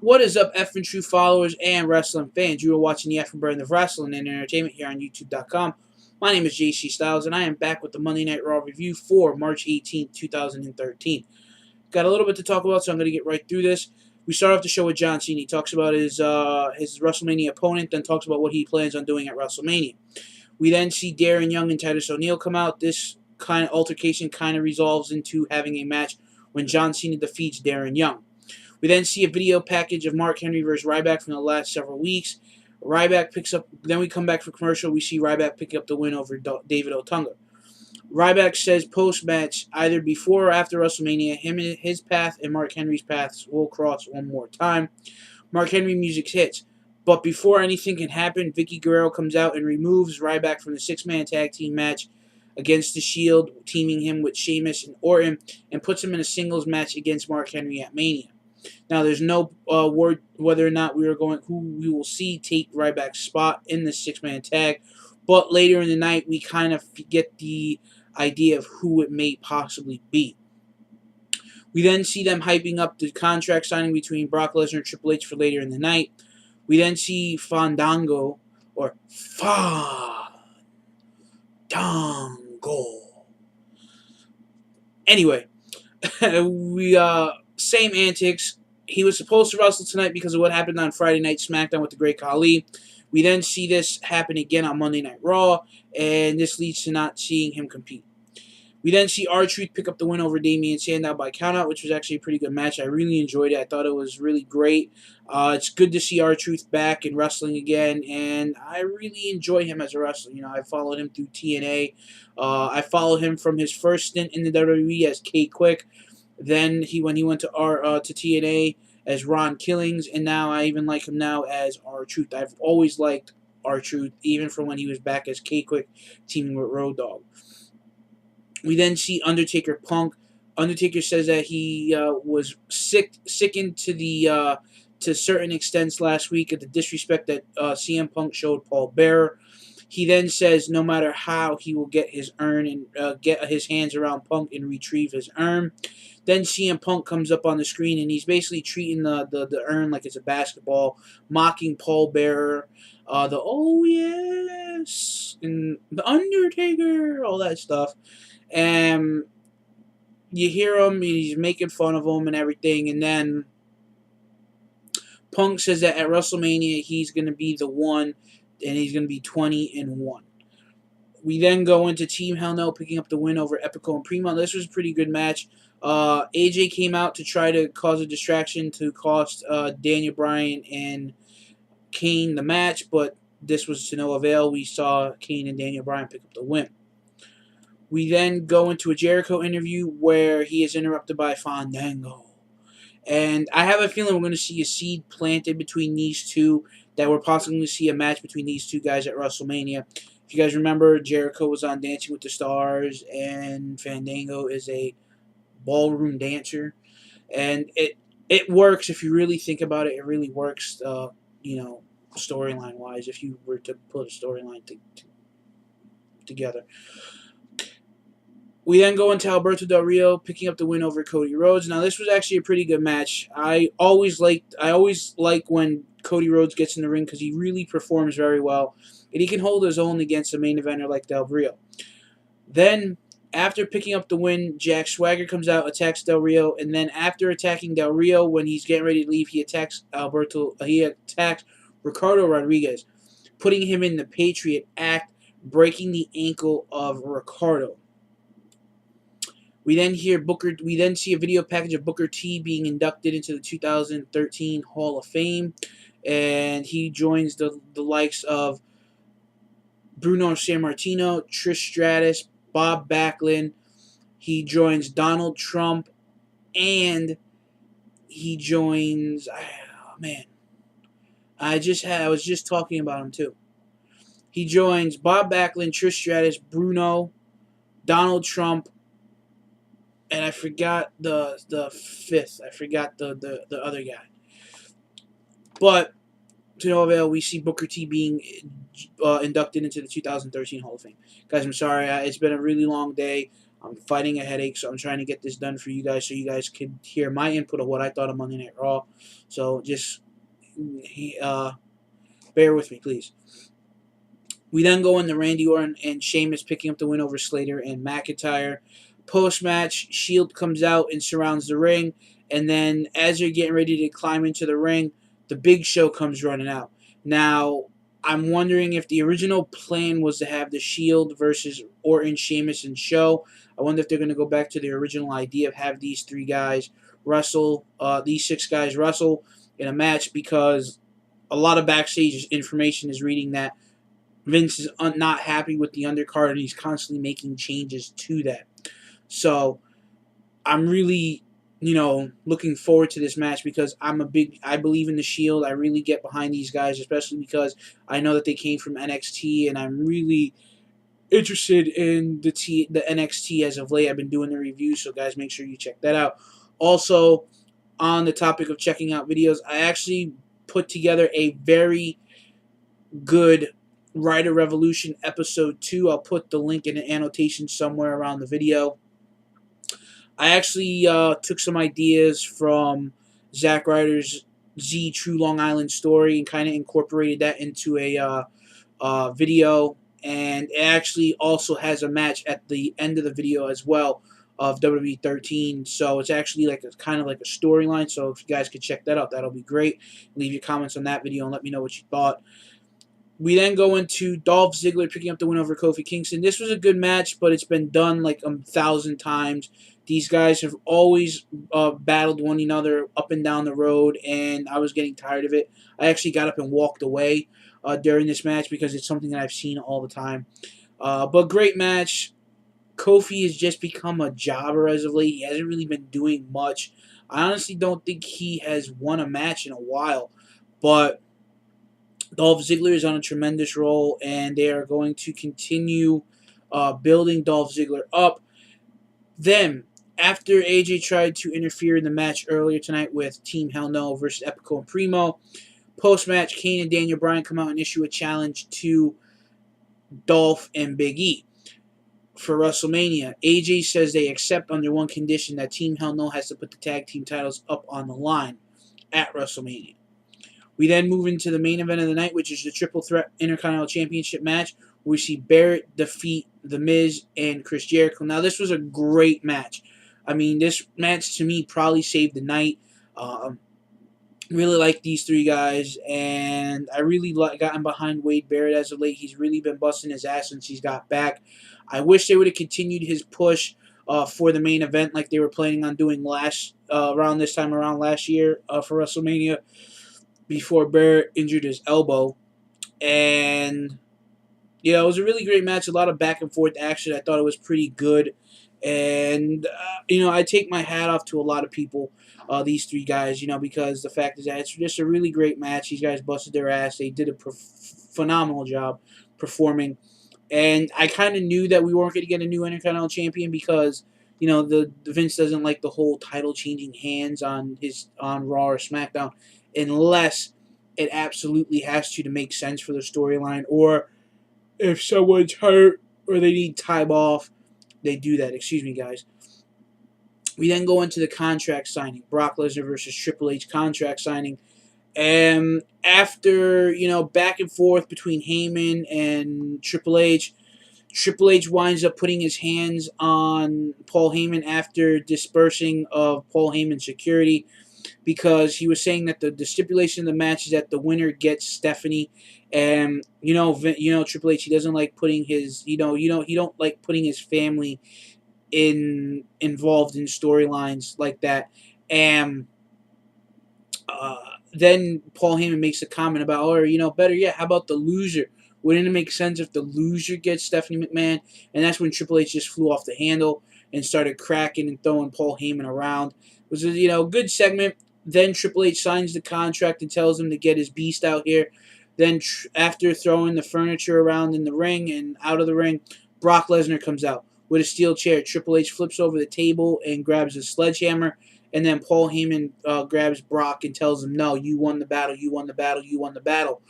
What is up, F and True followers and wrestling fans? You are watching the F and Brand of Wrestling and Entertainment here on YouTube.com. My name is JC Styles, and I am back with the Monday Night Raw review for March 18th, 2013. Got a little bit to talk about, so I'm going to get right through this. We start off the show with John Cena. He talks about his WrestleMania opponent, then talks about what he plans on doing at WrestleMania. We then see Darren Young and Titus O'Neil come out. This kind of altercation kind of resolves into having a match when John Cena defeats Darren Young. We then see a video package of Mark Henry versus Ryback from the last several weeks. Ryback picks up, then we come back for commercial. We see Ryback pick up the win over David Otunga. Ryback says post-match, either before or after WrestleMania, his path and Mark Henry's paths will cross one more time. Mark Henry music hits. But before anything can happen, Vicky Guerrero comes out and removes Ryback from the six-man tag team match against the Shield, teaming him with Sheamus and Orton, and puts him in a singles match against Mark Henry at Mania. Now, there's no word whether or not who we will see take Ryback's spot in the six-man tag, but later in the night, we kind of get the idea of who it may possibly be. We then see them hyping up the contract signing between Brock Lesnar and Triple H for later in the night. We then see Fandango, or Fandango. Anyway, same antics. He was supposed to wrestle tonight because of what happened on Friday Night SmackDown with the Great Khali. We then see this happen again on Monday Night Raw, and this leads to not seeing him compete. We then see R-Truth pick up the win over Damian Sandow by countout, which was actually a pretty good match. I really enjoyed it. I thought it was really great. It's good to see R-Truth back in wrestling again, and I really enjoy him as a wrestler. You know, I followed him through TNA. I followed him from his first stint in the WWE as K-Quick. Then when he went to TNA as Ron Killings, and now I even like him now as R-Truth. I've always liked R-Truth, even from when he was back as K-Quick teaming with Road Dogg. We then see Undertaker Punk. Undertaker says that he was sickened to certain extents last week at the disrespect that CM Punk showed Paul Bearer. He then says no matter how, he will get his urn and get his hands around Punk and retrieve his urn. Then CM Punk comes up on the screen, and he's basically treating the urn like it's a basketball, mocking Paul Bearer, the oh yes, and the Undertaker, all that stuff. And you hear him, he's making fun of him and everything, and then Punk says that at WrestleMania he's going to be the one, and he's going to be 20-1. We then go into Team Hell No picking up the win over Epico and Primo. This was a pretty good match. AJ came out to try to cause a distraction to cost Daniel Bryan and Kane the match, but this was to no avail. We saw Kane and Daniel Bryan pick up the win. We then go into a Jericho interview where he is interrupted by Fandango. And I have a feeling we're going to see a seed planted between these two, that we're possibly going to see a match between these two guys at WrestleMania. If you guys remember, Jericho was on Dancing with the Stars, and Fandango is a ballroom dancer. And it works if you really think about it. It really works, storyline-wise, if you were to put a storyline together. We then go into Alberto Del Rio picking up the win over Cody Rhodes. Now, this was actually a pretty good match. I always like when Cody Rhodes gets in the ring because he really performs very well, and he can hold his own against a main eventer like Del Rio. Then, after picking up the win, Jack Swagger comes out, attacks Del Rio, and then after attacking Del Rio, when he's getting ready to leave, he attacks Ricardo Rodriguez, putting him in the Patriot Act, breaking the ankle of Ricardo. We then see a video package of Booker T being inducted into the 2013 Hall of Fame, and he joins the likes of Bruno Sammartino, Trish Stratus, Bob Backlund. He joins Donald Trump, and he joins. I was just talking about him too. He joins Bob Backlund, Trish Stratus, Bruno, Donald Trump. And I forgot the fifth. I forgot the other guy. But to no avail, we see Booker T being inducted into the 2013 Hall of Fame. Guys, I'm sorry. It's been a really long day. I'm fighting a headache, so I'm trying to get this done for you guys so you guys can hear my input of what I thought of Monday Night Raw. So just bear with me, please. We then go into Randy Orton and Sheamus picking up the win over Slater and McIntyre. Post-match, Shield comes out and surrounds the ring. And then as they're getting ready to climb into the ring, the Big Show comes running out. Now, I'm wondering if the original plan was to have the Shield versus Orton, Sheamus, and Show. I wonder if they're going to go back to the original idea of have these three guys wrestle, these six guys wrestle in a match, because a lot of backstage information is reading that Vince is not happy with the undercard and he's constantly making changes to that. So I'm really, looking forward to this match because I believe in the Shield. I really get behind these guys, especially because I know that they came from NXT, and I'm really interested in the NXT as of late. I've been doing the reviews, so guys, make sure you check that out. Also, on the topic of checking out videos, I actually put together a very good Rider Revolution episode 2. I'll put the link in an annotation somewhere around the video. I actually took some ideas from Zack Ryder's Z True Long Island Story and kind of incorporated that into a video. And it actually also has a match at the end of the video as well of WWE 13. So it's actually like kind of like a storyline. So if you guys could check that out, that'll be great. Leave your comments on that video and let me know what you thought. We then go into Dolph Ziggler picking up the win over Kofi Kingston. This was a good match, but it's been done like 1,000 times. These guys have always battled one another up and down the road, and I was getting tired of it. I actually got up and walked away during this match because it's something that I've seen all the time. But great match. Kofi has just become a jobber as of late. He hasn't really been doing much. I honestly don't think he has won a match in a while, but Dolph Ziggler is on a tremendous roll, and they are going to continue building Dolph Ziggler up. Then, after AJ tried to interfere in the match earlier tonight with Team Hell No versus Epico and Primo, post-match, Kane and Daniel Bryan come out and issue a challenge to Dolph and Big E for WrestleMania. AJ says they accept under one condition, that Team Hell No has to put the tag team titles up on the line at WrestleMania. We then move into the main event of the night, which is the Triple Threat Intercontinental Championship match, where we see Barrett defeat The Miz and Chris Jericho. Now, this was a great match. I mean, this match, to me, probably saved the night. Really like these three guys, and I really gotten behind Wade Barrett as of late. He's really been busting his ass since he's got back. I wish they would have continued his push for the main event like they were planning on doing around this time around last year for WrestleMania, before Barrett injured his elbow. And it was a really great match. A lot of back and forth action. I thought it was pretty good. And, I take my hat off to a lot of people, these three guys, because the fact is that it's just a really great match. These guys busted their ass. They did a phenomenal job performing. And I kind of knew that we weren't going to get a new Intercontinental Champion because, the Vince doesn't like the whole title changing hands on Raw or SmackDown, unless it absolutely has to make sense for the storyline, or if someone's hurt or they need time off, they do that. Excuse me, guys. We then go into the contract signing. Brock Lesnar versus Triple H contract signing. And after, back and forth between Heyman and Triple H winds up putting his hands on Paul Heyman after dispersing of Paul Heyman's security, because he was saying that the stipulation of the match is that the winner gets Stephanie. And Triple H, he doesn't like putting his he don't like putting his family involved in storylines like that. And then Paul Heyman makes a comment about, better yet, how about the loser? Wouldn't it make sense if the loser gets Stephanie McMahon? And that's when Triple H just flew off the handle and started cracking and throwing Paul Heyman around. It was a good segment. Then Triple H signs the contract and tells him to get his beast out here. Then after throwing the furniture around in the ring and out of the ring, Brock Lesnar comes out with a steel chair. Triple H flips over the table and grabs a sledgehammer. And then Paul Heyman grabs Brock and tells him, no, you won the battle, you won the battle, you won the battle.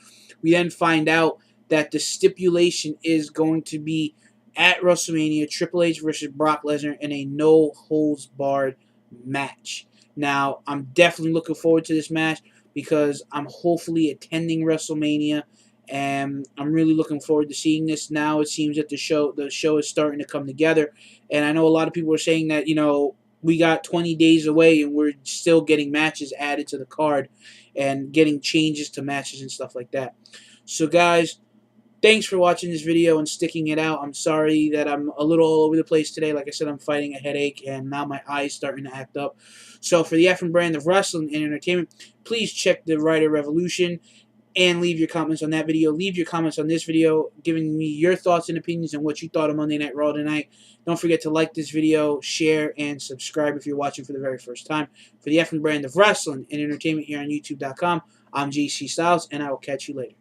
We then find out that the stipulation is going to be at WrestleMania, Triple H versus Brock Lesnar in a no-holds-barred match. Now, I'm definitely looking forward to this match because I'm hopefully attending WrestleMania, and I'm really looking forward to seeing this. Now it seems that the show is starting to come together, and I know a lot of people are saying that, we got 20 days away and we're still getting matches added to the card and getting changes to matches and stuff like that. So, guys, thanks for watching this video and sticking it out. I'm sorry that I'm a little all over the place today. Like I said, I'm fighting a headache, and now my eye's starting to act up. So for the Effin brand of wrestling and entertainment, please check the Writer Revolution and leave your comments on that video. Leave your comments on this video, giving me your thoughts and opinions on what you thought of Monday Night Raw tonight. Don't forget to like this video, share, and subscribe if you're watching for the very first time. For the Effin brand of wrestling and entertainment here on YouTube.com, I'm JC Styles, and I will catch you later.